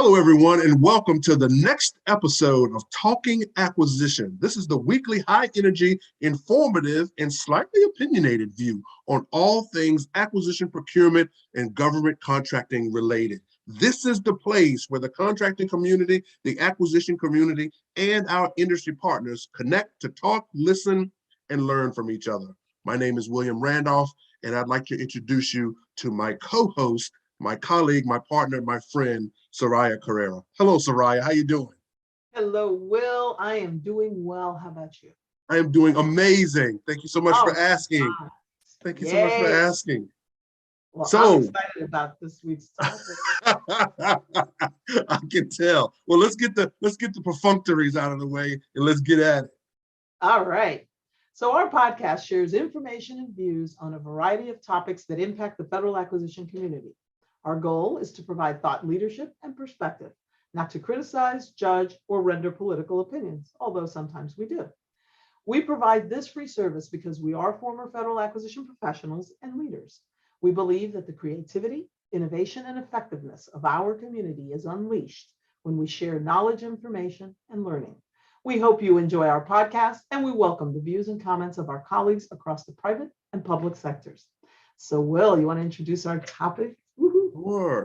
Hello, everyone, and welcome to the next episode of Talking Acquisition. This is the weekly high-energy, informative, and slightly opinionated view on all things acquisition, procurement, and government contracting related. This is the place where the contracting community, the acquisition community, and our industry partners connect to talk, listen, and learn from each other. My name is William Randolph, and I'd like to introduce you to my co-host, my colleague, my partner, my friend, Soraya Carrera. Hello, Soraya. How you doing? Hello, Will. I am doing well. How about you? I am doing amazing. Thank you so much for Oh, asking. God. Thank you so much for Yay. asking. Well, I'm So, excited about this week's topic. I can tell. Well, let's get the perfunctories out of the way and let's get at it. All right. So our podcast shares information and views on a variety of topics that impact the federal acquisition community. Our goal is to provide thought leadership and perspective, not to criticize, judge, or render political opinions, although sometimes we do. We provide this free service because we are former federal acquisition professionals and leaders. We believe that the creativity, innovation, and effectiveness of our community is unleashed when we share knowledge, information, and learning. We hope you enjoy our podcast, and we welcome the views and comments of our colleagues across the private and public sectors. So, Will, you want to introduce our topic?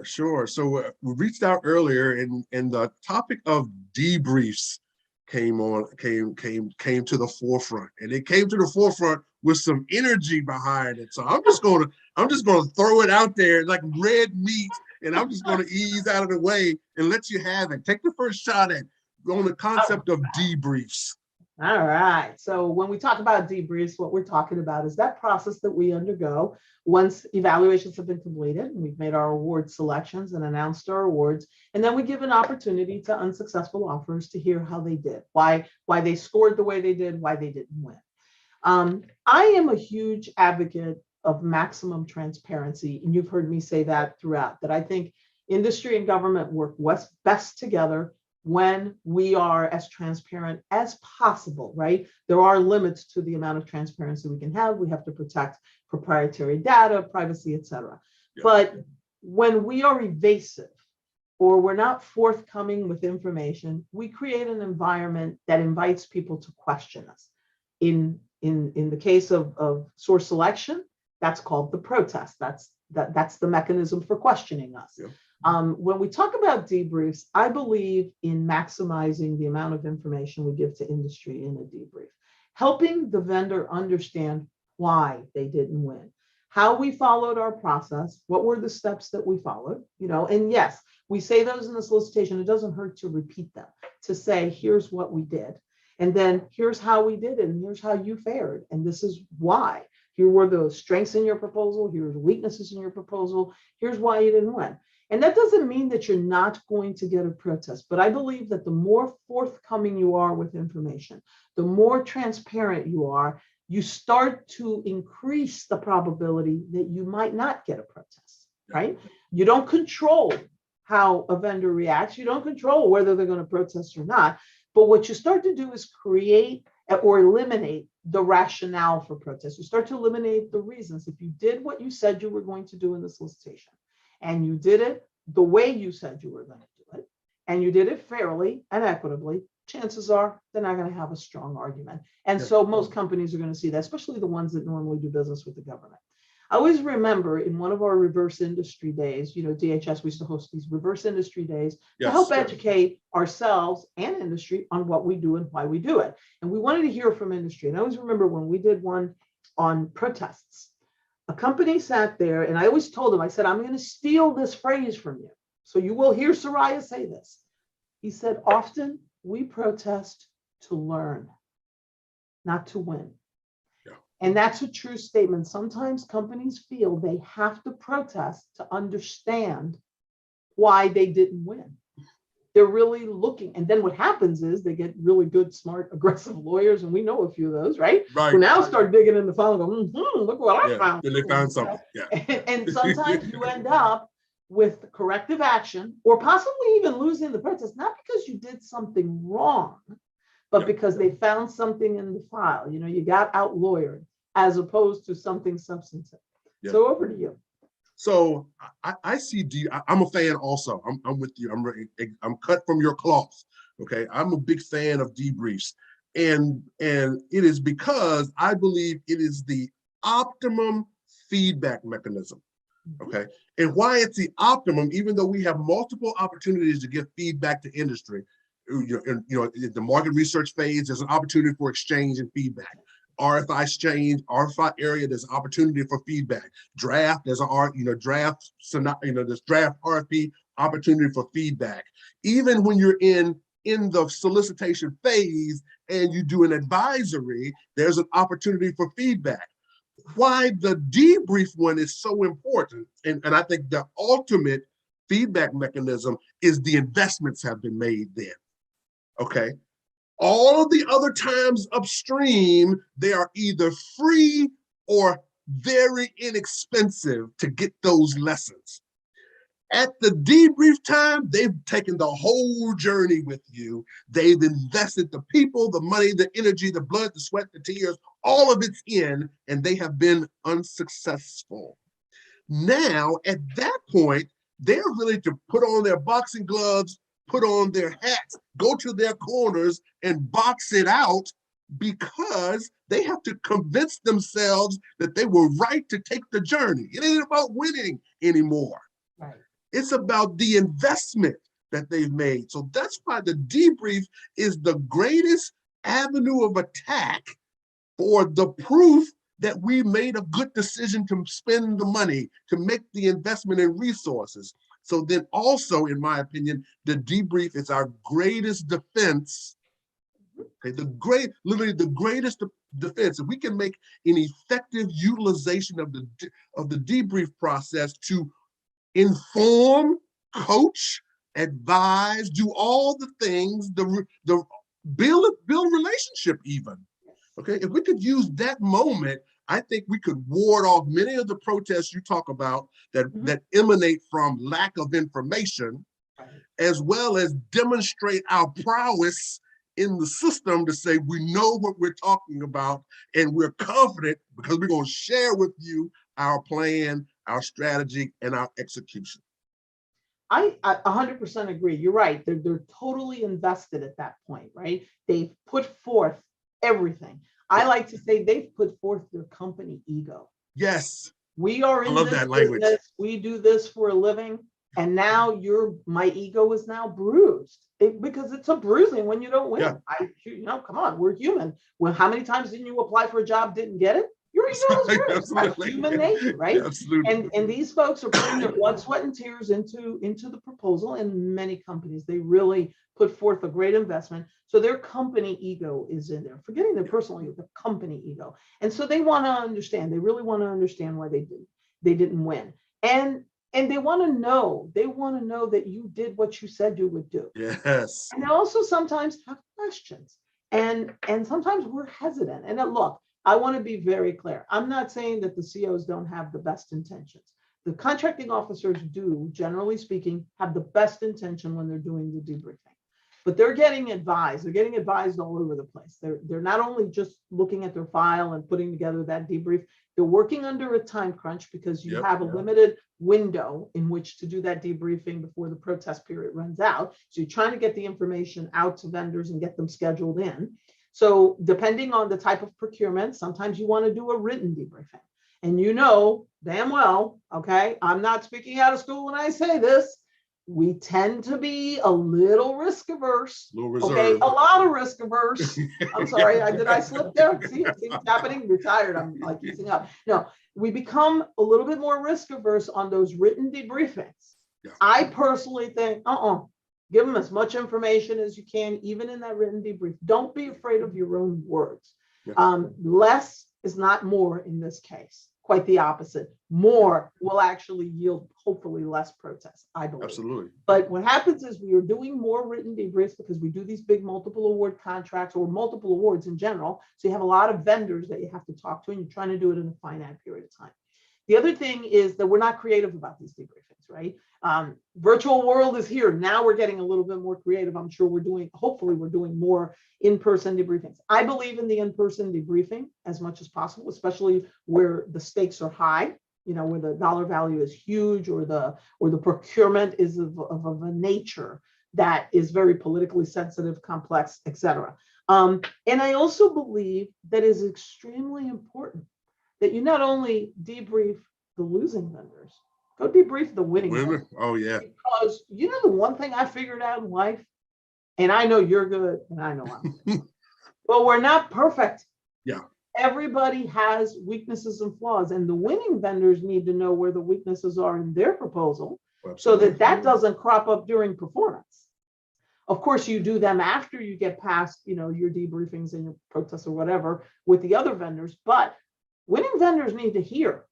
Sure. So we reached out earlier, and the topic of debriefs came to the forefront, and it came to the forefront with some energy behind it. So I'm just gonna throw it out there like red meat, and I'm just gonna ease out of the way and let you have it. Take the first shot at on the concept of debriefs. All right. So when we talk about debriefs, what we're talking about is that process that we undergo once evaluations have been completed and we've made our award selections and announced our awards. And then we give an opportunity to unsuccessful offers to hear how they did, why they scored the way they did, why they didn't win. I am a huge advocate of maximum transparency. And you've heard me say that throughout, that I think industry and government work best together when we are as transparent as possible, right? There are limits to the amount of transparency we can have. We have to protect proprietary data, privacy, et cetera. Yeah. But when we are evasive or we're not forthcoming with information, we create an environment that invites people to question us. In the case of source selection, that's called the protest. That's the mechanism for questioning us. Yeah. When we talk about debriefs, I believe in maximizing the amount of information we give to industry in a debrief, helping the vendor understand why they didn't win, how we followed our process, what were the steps that we followed, and yes, we say those in the solicitation. It doesn't hurt to repeat them, to say, here's what we did, and then here's how we did it, and here's how you fared, and this is why. Here were the strengths in your proposal, here's weaknesses in your proposal, here's why you didn't win. And that doesn't mean that you're not going to get a protest, but I believe that the more forthcoming you are with information, the more transparent you are, you start to increase the probability that you might not get a protest, right? You don't control how a vendor reacts. You don't control whether they're going to protest or not. But what you start to do is create or eliminate the rationale for protest. You start to eliminate the reasons. If you did what you said you were going to do in the solicitation, and you did it the way you said you were going to do it, and you did it fairly and equitably, chances are they're not going to have a strong argument. And so most companies are going to see that, especially the ones that normally do business with the government. I always remember in one of our reverse industry days, DHS, we used to host these reverse industry days to help educate ourselves and industry on what we do and why we do it. And we wanted to hear from industry. And I always remember when we did one on protests, a company sat there, and I always told him, I said, I'm going to steal this phrase from you. So you will hear Soraya say this. He said, often we protest to learn, not to win. Yeah. And that's a true statement. Sometimes companies feel they have to protest to understand why they didn't win. They're really looking. And then what happens is they get really good, smart, aggressive lawyers. And we know a few of those, right? Who now start digging in the file and go, look what I found. And they found something. Yeah. And sometimes you end up with corrective action or possibly even losing the protest, not because you did something wrong, but because they found something in the file. You got out lawyered as opposed to something substantive. So over to you. So I see I'm a fan also. I'm with you. I'm cut from your cloth. Okay. I'm a big fan of debriefs. And it is because I believe it is the optimum feedback mechanism. Okay. And why it's the optimum, even though we have multiple opportunities to give feedback to industry, in the market research phase, there's an opportunity for exchange and feedback. RFI exchange, RFI area, there's opportunity for feedback. Draft, there's there's draft RFP opportunity for feedback. Even when you're in the solicitation phase and you do an advisory, there's an opportunity for feedback. Why the debrief one is so important, and I think the ultimate feedback mechanism is the investments have been made then. Okay. All of the other times upstream, they are either free or very inexpensive to get those lessons. At the debrief time, they've taken the whole journey with you. They've invested the people, the money, the energy, the blood, the sweat, the tears, all of it's in, and they have been unsuccessful. Now, at that point, they're ready to put on their boxing gloves, put on their hats, go to their corners and box it out, because they have to convince themselves that they were right to take the journey. It ain't about winning anymore. Right. It's about the investment that they've made. So that's why the debrief is the greatest avenue of attack for the proof that we made a good decision to spend the money, to make the investment in resources. So then also, in my opinion, the debrief is our greatest defense. Okay, literally the greatest defense. If we can make an effective utilization of the debrief process to inform, coach, advise, do all the things, the build relationship even. Okay, if we could use that moment, I think we could ward off many of the protests you talk about that emanate from lack of information, as well as demonstrate our prowess in the system to say we know what we're talking about and we're confident because we're going to share with you our plan, our strategy, and our execution. I 100% agree. You're right. They're totally invested at that point, right? They've put forth everything. I like to say they've put forth their company ego. Yes. We are in this business. We do this for a living. And now my ego is now bruised because it's a bruising when you don't win. Yeah. Come on, we're human. Well, how many times didn't you apply for a job, didn't get it? Your ego is bruised. That's human nature, right? Absolutely. And these folks are putting their blood, sweat, and tears into the proposal. And many companies, they really put forth a great investment. So their company ego is in there, forgetting their personal ego, the company ego. And so they want to understand. They really want to understand why they didn't win. And they want to know that you did what you said you would do. Yes. And they also sometimes have questions. And sometimes we're hesitant. And look, I want to be very clear. I'm not saying that the COs don't have the best intentions. The contracting officers do, generally speaking, have the best intention when they're doing the debriefing. But they're getting advised. They're getting advised all over the place. They're not only just looking at their file and putting together that debrief, they're working under a time crunch because you have a limited window in which to do that debriefing before the protest period runs out. So you're trying to get the information out to vendors and get them scheduled in. So depending on the type of procurement, sometimes you want to do a written debriefing. And you know damn well, okay, I'm not speaking out of school when I say this, we tend to be a little risk averse. Okay, a lot of risk averse. I'm sorry, did I slip there? See what's happening? You're tired. I'm like easing up. No, we become a little bit more risk averse on those written debriefings. Yeah. I personally think, give them as much information as you can, even in that written debrief. Don't be afraid of your own words. Yeah. Less is not more in this case. Quite the opposite. More will actually yield, hopefully, less protests, I believe. Absolutely. But what happens is we are doing more written debriefs because we do these big multiple award contracts or multiple awards in general. So you have a lot of vendors that you have to talk to, and you're trying to do it in a finite period of time. The other thing is that we're not creative about these debriefings, right? Virtual world is here. Now we're getting a little bit more creative. I'm sure hopefully we're doing more in-person debriefings. I believe in the in-person debriefing as much as possible, especially where the stakes are high. where the dollar value is huge, or the procurement is of a nature that is very politically sensitive, complex, etc. And I also believe that is extremely important that you not only debrief the losing vendors, go debrief the winning vendors. Oh, yeah. Because the one thing I figured out in life, and I know you're good, and I know I'm good, but we're not perfect. Yeah. Everybody has weaknesses and flaws, and the winning vendors need to know where the weaknesses are in their proposal. Absolutely. So that doesn't crop up during performance. Of course, you do them after you get past, your debriefings and your protests or whatever with the other vendors, but winning vendors need to hear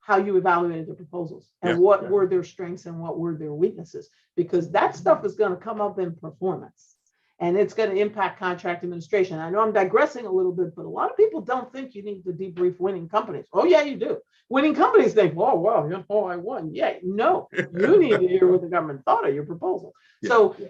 how you evaluated the proposals and what were their strengths and what were their weaknesses, because that stuff is going to come up in performance and it's going to impact contract administration. I know I'm digressing a little bit, but a lot of people don't think you need to debrief winning companies. Oh, yeah, you do. Winning companies think, oh, well, I won. Yeah, no, you need to hear what the government thought of your proposal.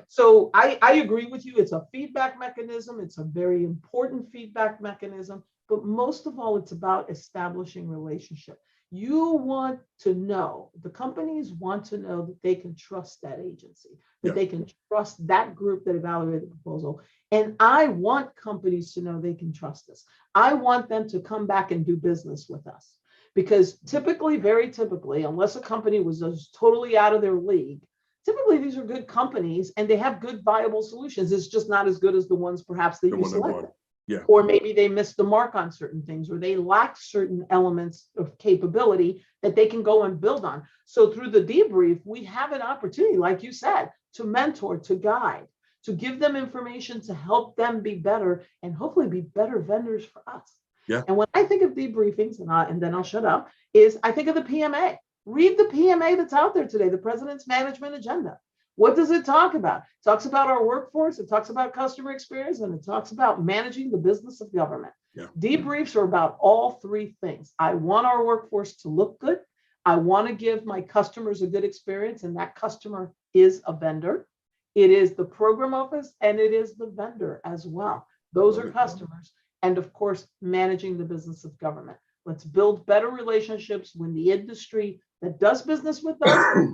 So I agree with you. It's a feedback mechanism. It's a very important feedback mechanism. But most of all, it's about establishing relationship. You want to know, the companies want to know that they can trust that agency, that they can trust that group that evaluated the proposal. And I want companies to know they can trust us. I want them to come back and do business with us. Because typically, very typically, unless a company was just totally out of their league, typically these are good companies and they have good viable solutions. It's just not as good as the ones perhaps that you selected. Yeah. Or maybe they missed the mark on certain things, or they lack certain elements of capability that they can go and build on. So through the debrief, we have an opportunity, like you said, to mentor, to guide, to give them information to help them be better and hopefully be better vendors for us. Yeah. And when I think of debriefings, and then I'll shut up, is I think of the PMA. Read the PMA that's out there today, the President's Management Agenda. What does it talk about? It talks about our workforce, it talks about customer experience, and it talks about managing the business of government. Yeah. Debriefs are about all three things. I want our workforce to look good. I want to give my customers a good experience, and that customer is a vendor. It is the program office, and it is the vendor as well. Those are customers. And of course, managing the business of government. Let's build better relationships when the industry that does business with us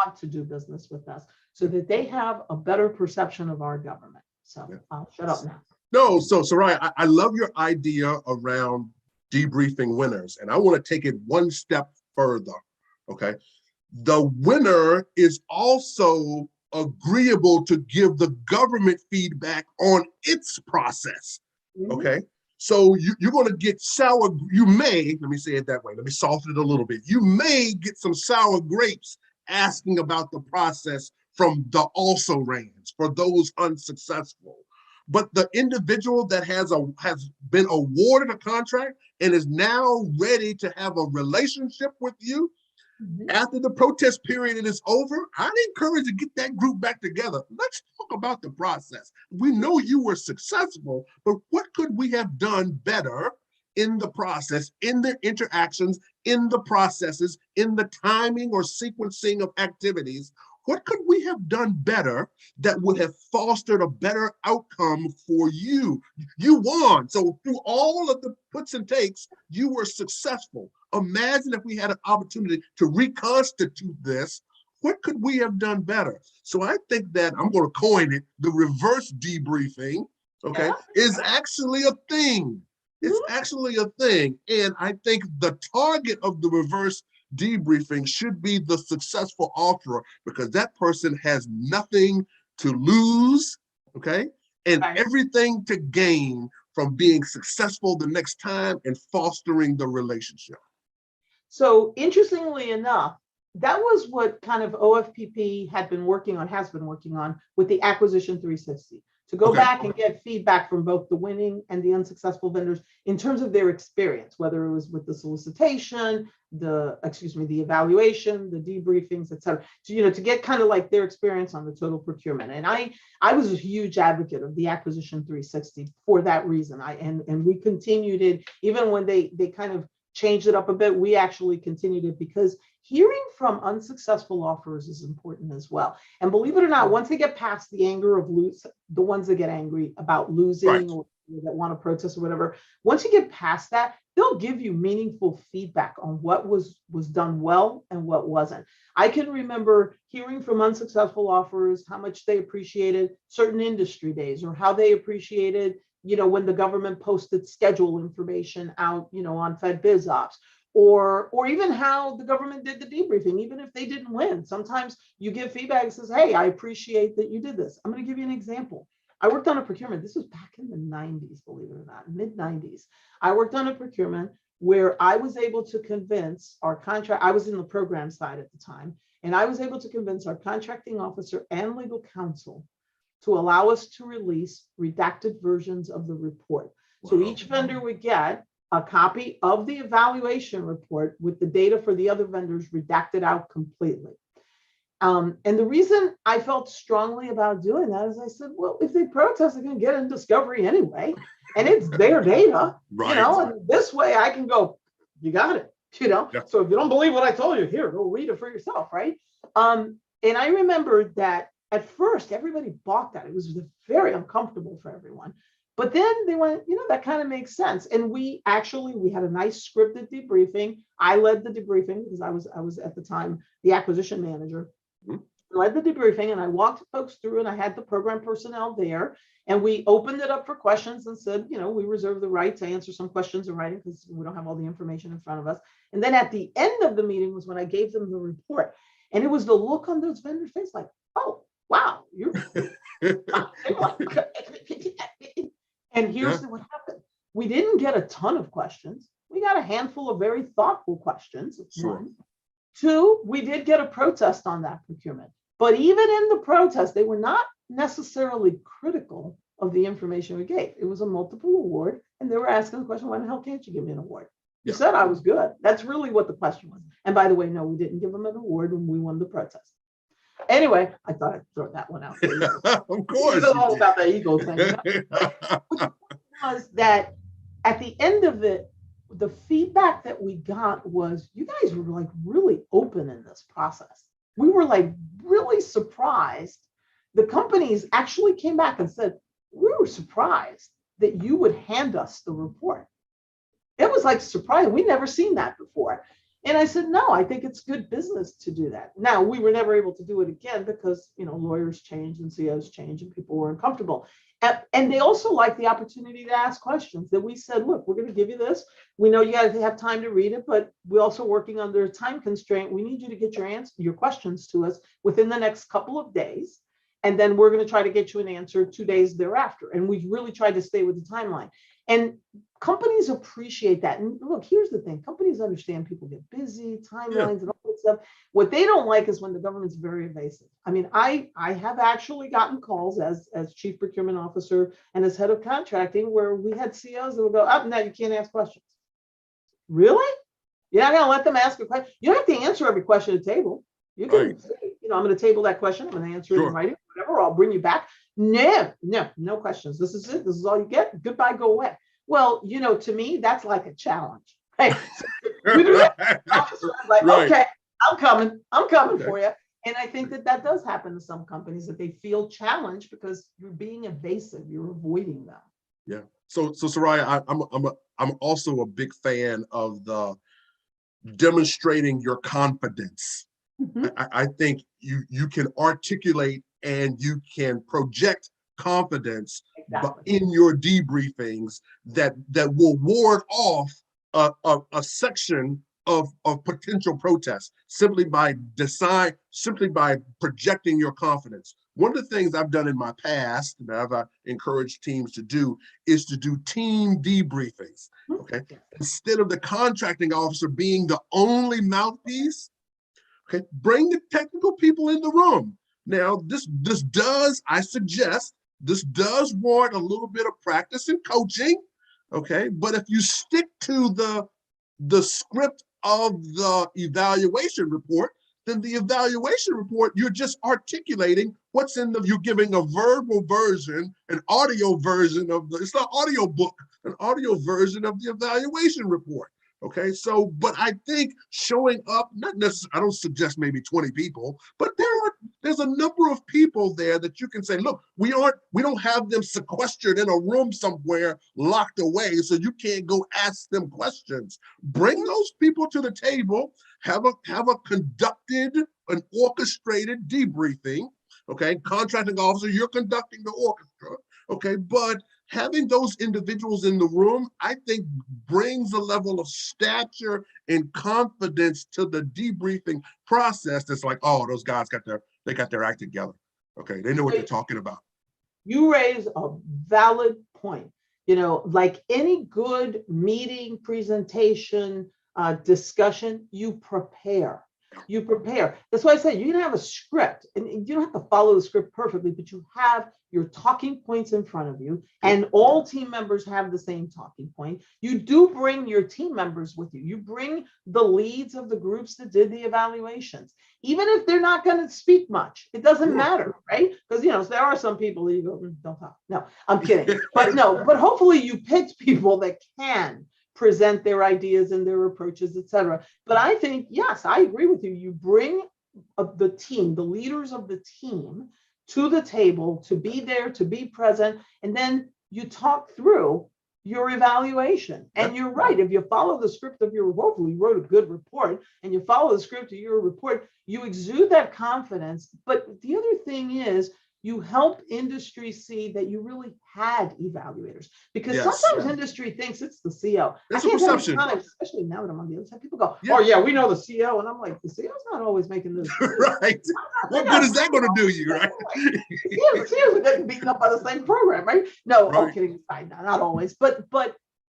want to do business with us, so that they have a better perception of our government. So I'll shut up now. No, so Soraya, I love your idea around debriefing winners, and I want to take it one step further. Okay, the winner is also agreeable to give the government feedback on its process. Okay, so you're going to get you may, let me say it that way, let me soften it a little bit. You may get some sour grapes asking about the process from the also-rans for those unsuccessful. But the individual that has been awarded a contract and is now ready to have a relationship with you, after the protest period is over, I'd encourage to get that group back together. Let's talk about the process. We know you were successful, but what could we have done better in the process, in the interactions, in the processes, in the timing or sequencing of activities? What could we have done better that would have fostered a better outcome for you? You won. So through all of the puts and takes, you were successful. Imagine if we had an opportunity to reconstitute this. What could we have done better? So I think that, I'm going to coin it, the reverse debriefing, okay, is actually a thing. It's actually a thing. And I think the target of the reverse debriefing should be the successful offerer, because that person has nothing to lose, okay, and everything to gain from being successful the next time and fostering the relationship. So interestingly enough, that was what kind of OFPP has been working on with the Acquisition 360. To go back and get feedback from both the winning and the unsuccessful vendors in terms of their experience, whether it was with the solicitation, the evaluation, the debriefings, et cetera, to get kind of like their experience on the total procurement. And I was a huge advocate of the Acquisition 360 for that reason. And we continued it, even when they kind of changed it up a bit, we actually continued it, because hearing from unsuccessful offers is important as well. And believe it or not, once they get past the anger of the ones that get angry about losing or that want to protest or whatever. Once you get past that, they'll give you meaningful feedback on what was done well and what wasn't. I can remember hearing from unsuccessful offers how much they appreciated certain industry days, or how they appreciated, when the government posted schedule information out, on Fed Biz Ops, or even how the government did the debriefing, even if they didn't win. Sometimes you give feedback that says, hey, I appreciate that you did this. I'm going to give you an example. I worked on a procurement. This was back in the 90s, believe it or not, mid 90s. I worked on a procurement where I was able to convince our contract. I was in the program side at the time, and I was able to convince our contracting officer and legal counsel to allow us to release redacted versions of the report. Wow. So each vendor would get a copy of the evaluation report with the data for the other vendors redacted out completely. And the reason I felt strongly about doing that is I said, well, if they protest, they're going to get in discovery anyway, and it's their data, right. And this way I can go, you got it, Yeah. So if you don't believe what I told you, here, go read it for yourself, right? And I remember that at first everybody balked at it. It was very uncomfortable for everyone. But then they went, that kind of makes sense. And we had a nice scripted debriefing. I led the debriefing because I was at the time the acquisition manager. Led the debriefing, and I walked folks through, and I had the program personnel there, and we opened it up for questions and said, we reserve the right to answer some questions in writing because we don't have all the information in front of us. And then at the end of the meeting was when I gave them the report, and it was the look on those vendors' face like, oh, wow, you're and here's what happened. We didn't get a ton of questions. We got a handful of very thoughtful questions. Sure. One. Two, we did get a protest on that procurement. But even in the protest, they were not necessarily critical of the information we gave. It was a multiple award, and they were asking the question, why the hell can't you give me an award? You said I was good. That's really what the question was. And by the way, no, we didn't give them an award when we won the protest. Anyway, I thought I'd throw that one out there. Of course. It's all about the ego thing. Was that at the end of it, the feedback that we got was, you guys were like really open in this process. We were like really surprised. The companies actually came back and said, we were surprised that you would hand us the report. It was like surprising. We'd never seen that before. And I said, no, I think it's good business to do that. Now, we were never able to do it again because, lawyers change and COs change and people were uncomfortable. And they also like the opportunity to ask questions, that we said, look, we're going to give you this. We know you guys have time to read it, but we're also working under a time constraint. We need you to get your questions to us within the next couple of days. And then we're going to try to get you an answer 2 days thereafter. And we really tried to stay with the timeline. And companies appreciate that. And look, here's the thing. Companies understand people get busy, timelines and all that stuff. What they don't like is when the government's very evasive. I mean, I have actually gotten calls as chief procurement officer and as head of contracting where we had COs that would go, no, you can't ask questions. Really? You're not going to let them ask a question? You don't have to answer every question at the table. You can say, I'm going to table that question. I'm going to answer it in writing, whatever, or I'll bring you back. No questions. This is it. This is all you get. Goodbye, go away. Well, to me, that's like a challenge. Right? Okay, I'm coming for you. And I think that does happen to some companies, that they feel challenged because you're being evasive, you're avoiding them. Yeah. So Soraya, I'm also a big fan of the demonstrating your confidence. Mm-hmm. I think you can articulate and you can project confidence in your debriefings that will ward off a section of potential protests simply by projecting your confidence. One of the things I've done in my past, and I've encouraged teams to do, is to do team debriefings. Okay, instead of the contracting officer being the only mouthpiece, okay, bring the technical people in the room. Now, this does warrant a little bit of practice and coaching, okay? But if you stick to the script of the evaluation report, then the evaluation report, you're just articulating what's you're giving a verbal version, an audio version it's not audio book, an audio version of the evaluation report. Okay, so, but I think showing up, not necessarily, I don't suggest maybe 20 people, but there's a number of people there that you can say, look, we don't have them sequestered in a room somewhere locked away so you can't go ask them questions. Bring those people to the table, have a conducted, an orchestrated debriefing. Okay, contracting officer, you're conducting the orchestra. Okay, but having those individuals in the room, I think, brings a level of stature and confidence to the debriefing process. That's like, oh, those guys got their act together. Okay, they know what they're talking about. You raise a valid point. Like any good meeting, presentation, discussion, you prepare. You prepare. That's why I say you can have a script, and you don't have to follow the script perfectly, but you have your talking points in front of you, and all team members have the same talking point. You do bring your team members with you. You bring the leads of the groups that did the evaluations, even if they're not going to speak much. It doesn't matter, right? Because there are some people that you go, don't talk. No, I'm kidding. But hopefully you picked people that can present their ideas and their approaches, etc. But I think, yes, I agree with you. You bring the team, the leaders of the team, to the table to be there, to be present, and then you talk through your evaluation. And you're right. If you follow the script of your, hopefully you wrote a good report, and you follow the script of your report, you exude that confidence. But the other thing is, you help industry see that you really had evaluators, because sometimes industry thinks it's the CO. That's a perception. Especially now that I'm on the other side, people go, oh yeah, we know the CO. And I'm like, the CO's not always making this. Right. What good is that going to do you, right? The CO's are getting beaten up by the same program, right? No, right. Kidding aside, not always. But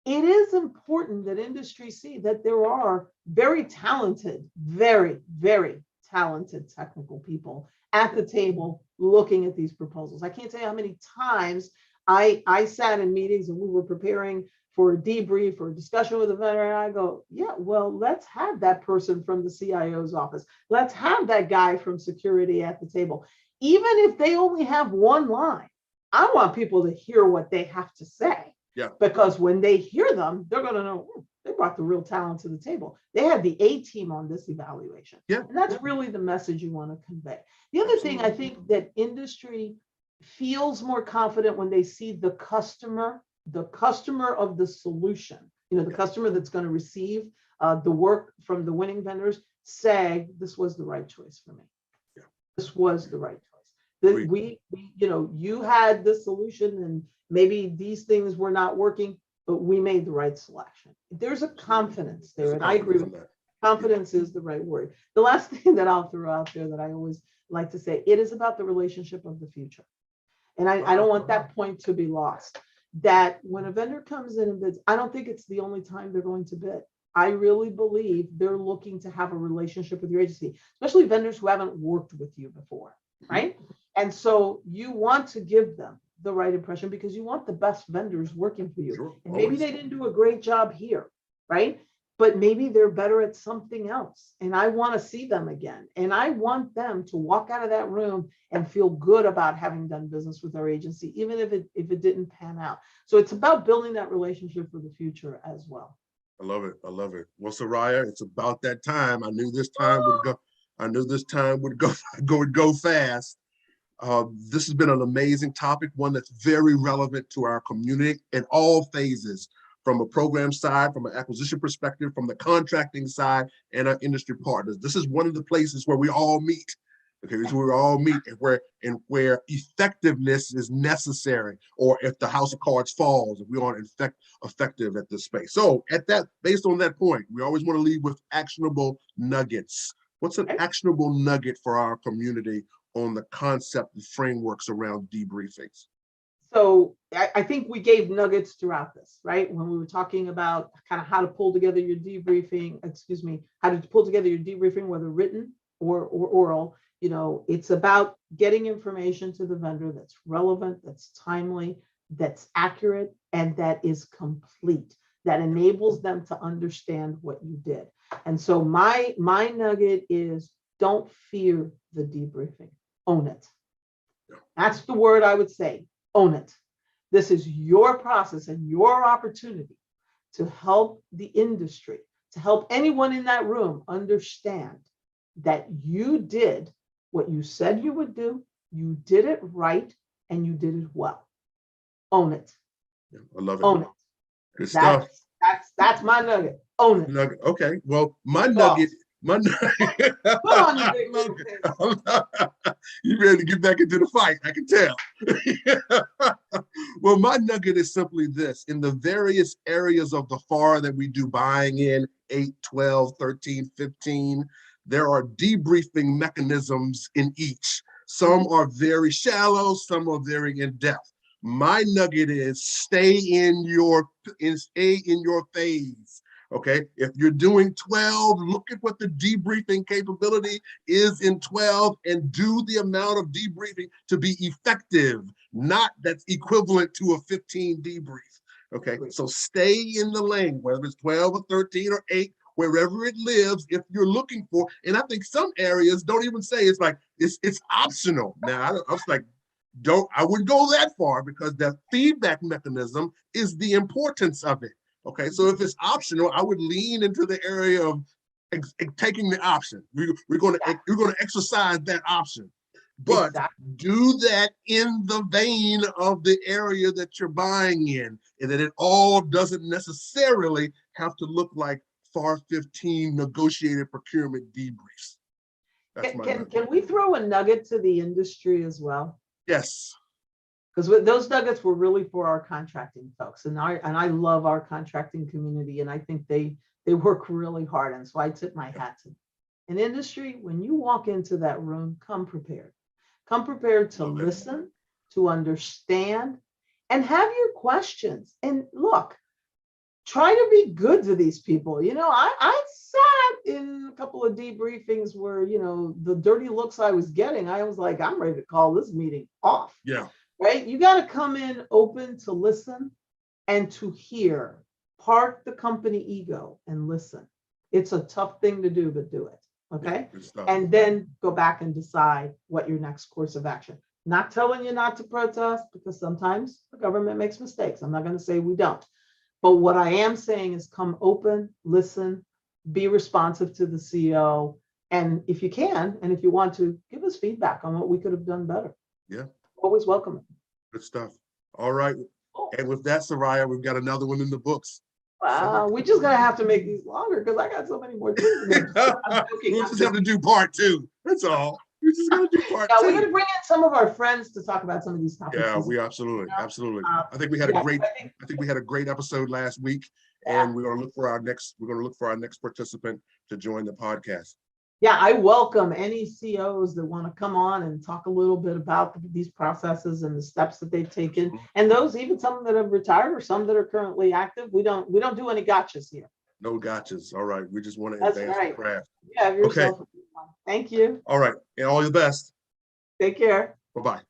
it is important that industry see that there are very talented, very, very talented technical people at the table looking at these proposals. I can't tell you how many times I sat in meetings and we were preparing for a debrief or a discussion with a vendor, and I go, yeah, well, let's have that person from the CIO's office. Let's have that guy from security at the table. Even if they only have one line, I want people to hear what they have to say. Yeah. Because when they hear them, they're going to know, they brought the real talent to the table. They had the A team on this evaluation. Yeah. And that's really the message you want to convey. The other thing, I think that industry feels more confident when they see the customer of the solution, the customer that's going to receive the work from the winning vendors say, this was the right choice for me. Yeah. This was the right choice. That we you had this solution and maybe these things were not working, but we made the right selection. There's a confidence there, and I agree with that. Confidence is the right word. The last thing that I'll throw out there that I always like to say, it is about the relationship of the future. And I don't want that point to be lost, that when a vendor comes in and bids, I don't think it's the only time they're going to bid. I really believe they're looking to have a relationship with your agency, especially vendors who haven't worked with you before, right? And so you want to give them the right impression because you want the best vendors working for you. Sure, and maybe they didn't do a great job here, right? But maybe they're better at something else. And I want to see them again. And I want them to walk out of that room and feel good about having done business with our agency, even if it didn't pan out. So it's about building that relationship for the future as well. I love it. I love it. Well, Soraya, it's about that time. I knew this time would go. I knew this time would go fast. This has been an amazing topic, one that's very relevant to our community in all phases, from a program side, from an acquisition perspective, from the contracting side, and our industry partners. This is one of the places where we all meet. Okay, this is where we all meet, and where effectiveness is necessary, or if the house of cards falls, if we aren't effective at this space. So based on that point, we always want to leave with actionable nuggets. What's an actionable nugget for our community on the concept and frameworks around debriefings? So I think we gave nuggets throughout this, right? When we were talking about kind of how to pull together your debriefing, how to pull together your debriefing, whether written or oral. It's about getting information to the vendor that's relevant, that's timely, that's accurate, and that is complete, that enables them to understand what you did. And so my nugget is, don't fear the debriefing. Own it. That's the word I would say. Own it. This is your process and your opportunity to help the industry, to help anyone in that room understand that you did what you said you would do, you did it right, and you did it well. Own it. Yeah, I love it. Own it. Good stuff. That's my nugget. Own it. Nugget. Okay. Well, my Big nugget. balls. My Put on your big motor. You ready to get back into the fight? I can tell. Well, my nugget is simply this: in the various areas of the FAR that we do buying in 8, 12, 13, 15, there are debriefing mechanisms in each. Some are very shallow, some are very in depth. My nugget is stay in your phase. Okay, if you're doing 12, look at what the debriefing capability is in 12 and do the amount of debriefing to be effective, not that's equivalent to a 15 debrief. Okay, so stay in the lane, whether it's 12 or 13 or 8, wherever it lives, if you're looking for, and I think some areas don't even say it's like, it's optional. Now, I was like, I wouldn't go that far because the feedback mechanism is the importance of it. Okay, so if it's optional, I would lean into the area of taking the option. We're going to exercise that option, but do that in the vein of the area that you're buying in, and that it all doesn't necessarily have to look like FAR 15 negotiated procurement debriefs. Can we throw a nugget to the industry as well? Yes. Because those nuggets were really for our contracting folks, and I love our contracting community, and I think they work really hard, and so I tip my hat to them. In industry, when you walk into that room, come prepared. Come prepared to listen, to understand, and have your questions. And look, try to be good to these people. You know, I sat in a couple of debriefings where, you know, the dirty looks I was getting, I was like, I'm ready to call this meeting off. Yeah. Right? You got to come in open to listen and to hear. Park the company ego and listen. It's a tough thing to do, but do it. Okay. Yeah, and then go back and decide what your next course of action. Not telling you not to protest, because sometimes the government makes mistakes. I'm not going to say we don't. But what I am saying is come open, listen, be responsive to the CEO. And if you can, and if you want to, give us feedback on what we could have done better. Yeah. Always welcome. Good stuff. All right. Cool. And with that, Soraya, we've got another one in the books. Wow, we just gonna have to make these longer because I got so many more things. We'll just have to do part 2. That's all. We're just gonna do part 2. We're gonna bring in some of our friends to talk about some of these topics. Yeah, we absolutely. I think we had a great episode last week, and we're gonna look for our next participant to join the podcast. Yeah, I welcome any CEOs that want to come on and talk a little bit about these processes and the steps that they've taken, and those, even some that have retired or some that are currently active. We don't do any gotchas here. No gotchas. All right, we just want to advance the craft. Yeah, have yourself. Okay. Thank you. All right, and all the best. Take care. Bye-bye.